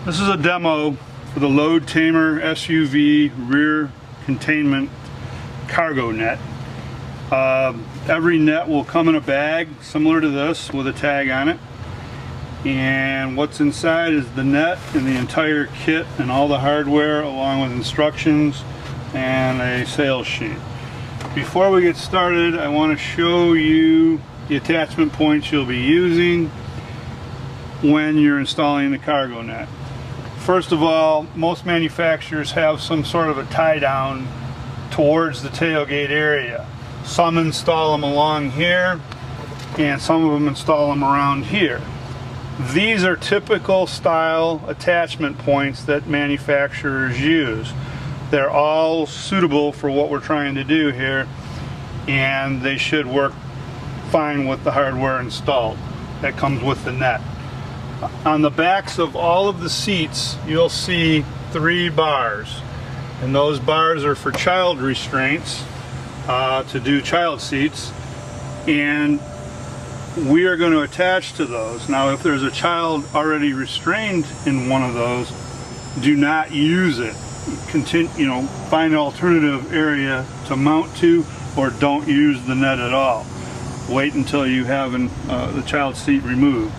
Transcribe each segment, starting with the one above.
This is a demo for the LoadTamer SUV rear containment cargo net. Every net will come in a bag similar to this with a tag on it, and what's inside is the net and the entire kit and all the hardware along with instructions and a sales sheet. Before we get started, I want to show you the attachment points you'll be using when you're installing the cargo net. First of all, most manufacturers have some sort of a tie down towards the tailgate area. Some install them along here and some of them install them around here. These are typical style attachment points that manufacturers use. They're all suitable for what we're trying to do here, and they should work fine with the hardware installed that comes with the net. On the backs of all of the seats, you'll see 3 bars, and those bars are for child restraints, to do child seats, and we are going to attach to those. Now, if there's a child already restrained in one of those, do not use it. Find an alternative area to mount to, or don't use the net at all. Wait until you have the child seat removed.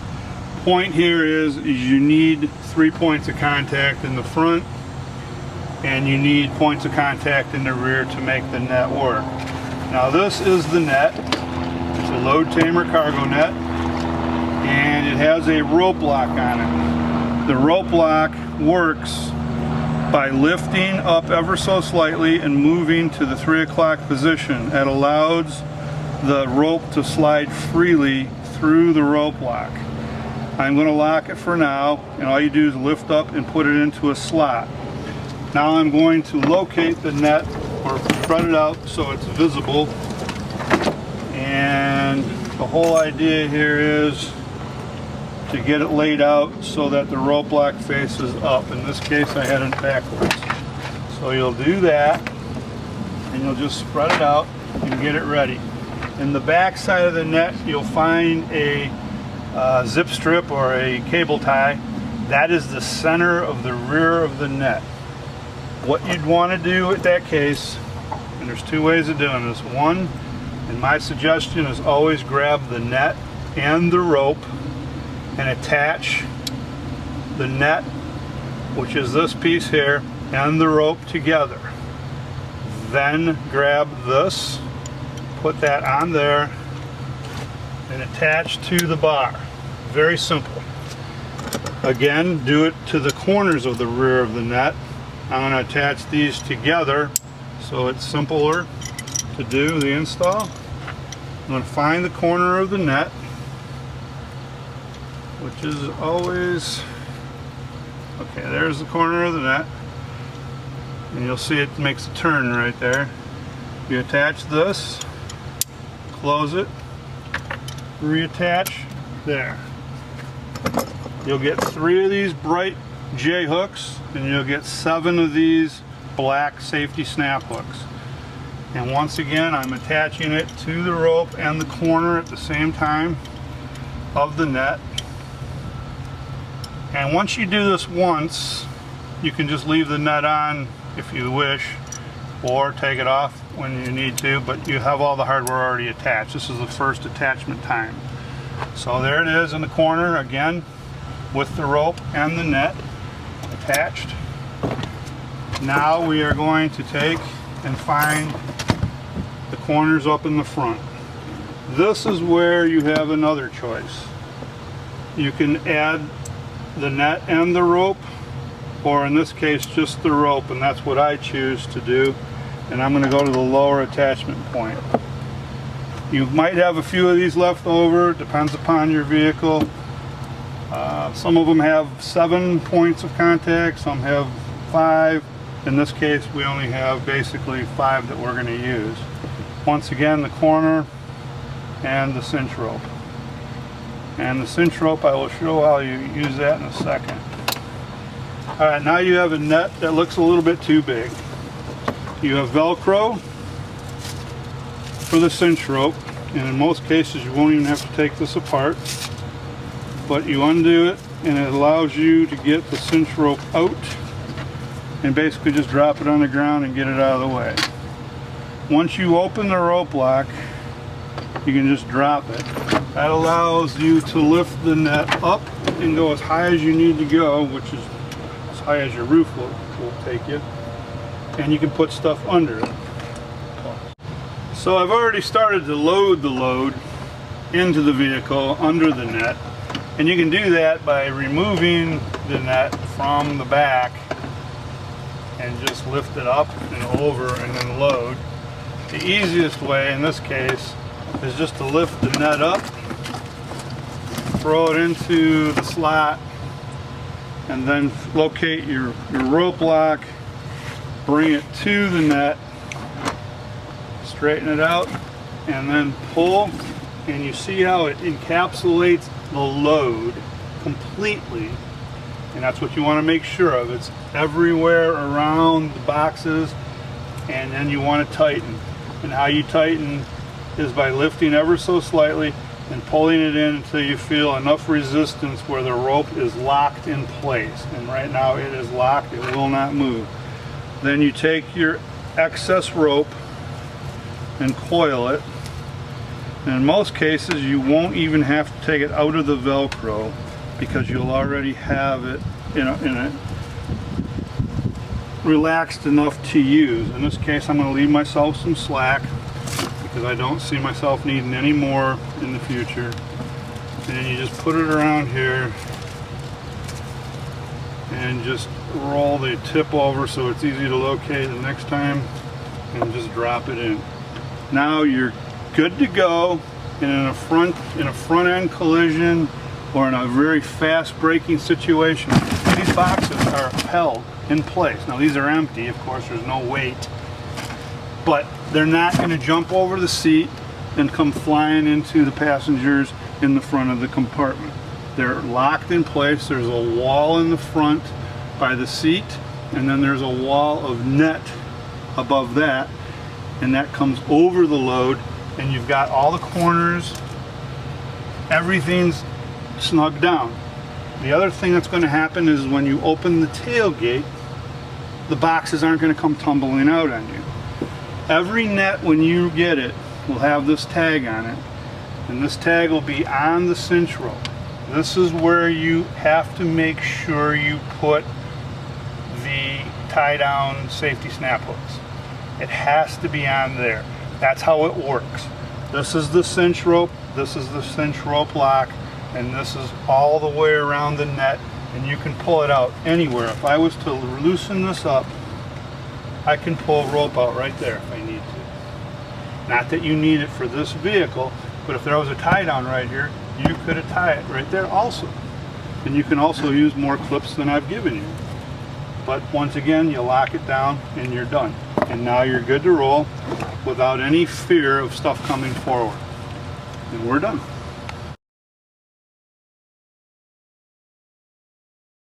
Point here is you need 3 points of contact in the front, and you need points of contact in the rear to make the net work. Now, this is the net. It's a LoadTamer Cargo net, and it has a rope lock on it. The rope lock works by lifting up ever so slightly and moving to the 3 o'clock position. It allows the rope to slide freely through the rope lock. I'm going to lock it for now, and all you do is lift up and put it into a slot. Now I'm going to locate the net, or spread it out so it's visible, and the whole idea here is to get it laid out so that the rope lock faces up. In this case, I had it backwards. So you'll do that, and you'll just spread it out and get it ready. In the back side of the net, you'll find a zip strip or a cable tie. That is the center of the rear of the net. What you'd want to do in that case, and there's 2 ways of doing this. One, and my suggestion is always grab the net and the rope and attach the net, which is this piece here, and the rope together. Then grab this, put that on there, and attach to the bar. Very simple. Again, do it to the corners of the rear of the net. I'm going to attach these together so it's simpler to do the install. I'm going to find the corner of the net, which is always, okay, there's the corner of the net, and you'll see it makes a turn right there. You attach this, close it, reattach, there. You'll get 3 of these bright J hooks, and you'll get 7 of these black safety snap hooks. And once again, I'm attaching it to the rope and the corner at the same time of the net. And once you do this once, you can just leave the net on if you wish, or take it off when you need to, but you have all the hardware already attached. This is the first attachment time. So there it is in the corner again, with the rope and the net attached. Now we are going to take and find the corners up in the front. This is where you have another choice. You can add the net and the rope, or in this case just the rope, and that's what I choose to do. And I'm going to go to the lower attachment point. You might have a few of these left over, depends upon your vehicle. Some of them have 7 points of contact, some have 5. In this case, we only have basically 5 that we're going to use. Once again, the corner and the cinch rope. And the cinch rope, I will show how you use that in a second. Alright, now you have a net that looks a little bit too big. You have Velcro for the cinch rope, and in most cases you won't even have to take this apart, but you undo it and it allows you to get the cinch rope out and basically just drop it on the ground and get it out of the way. Once you open the rope lock, you can just drop it. That allows you to lift the net up and go as high as you need to go, which is as high as your roof will take you, and you can put stuff under it. So I've already started to load the load into the vehicle under the net, and you can do that by removing the net from the back and just lift it up and over and then load. The easiest way in this case is just to lift the net up, throw it into the slot, and then locate your rope lock, bring it to the net, straighten it out, and then pull, and you see how it encapsulates the load completely, and that's what you want to make sure of. It's everywhere around the boxes, and then you want to tighten. And how you tighten is by lifting ever so slightly and pulling it in until you feel enough resistance where the rope is locked in place. And right now it is locked, it will not move. Then you take your excess rope and coil it. And in most cases you won't even have to take it out of the Velcro because you'll already have it in a relaxed enough to use. In this case I'm going to leave myself some slack because I don't see myself needing any more in the future. And then you just put it around here and just roll the tip over so it's easy to locate the next time, and just drop it in. Now you're good to go. And in a front end collision or in a very fast braking situation, these boxes are held in place. Now these are empty, of course, there's no weight, but they're not going to jump over the seat and come flying into the passengers in the front of the compartment. They're locked in place. There's a wall in the front by the seat, and then there's a wall of net above that, and that comes over the load, and you've got all the corners, everything's snug down. The other thing that's going to happen is when you open the tailgate, the boxes aren't going to come tumbling out on you. Every net when you get it will have this tag on it, and this tag will be on the cinch rope. This is where you have to make sure you put the tie down safety snap hooks. It has to be on there. That's how it works. This is the cinch rope, this is the cinch rope lock, and this is all the way around the net, and you can pull it out anywhere. If I was to loosen this up, I can pull rope out right there if I need to. Not that you need it for this vehicle, but if there was a tie down right here, you could tie it right there also. And you can also use more clips than I've given you. But once again, you lock it down and you're done. And now you're good to roll without any fear of stuff coming forward. And we're done.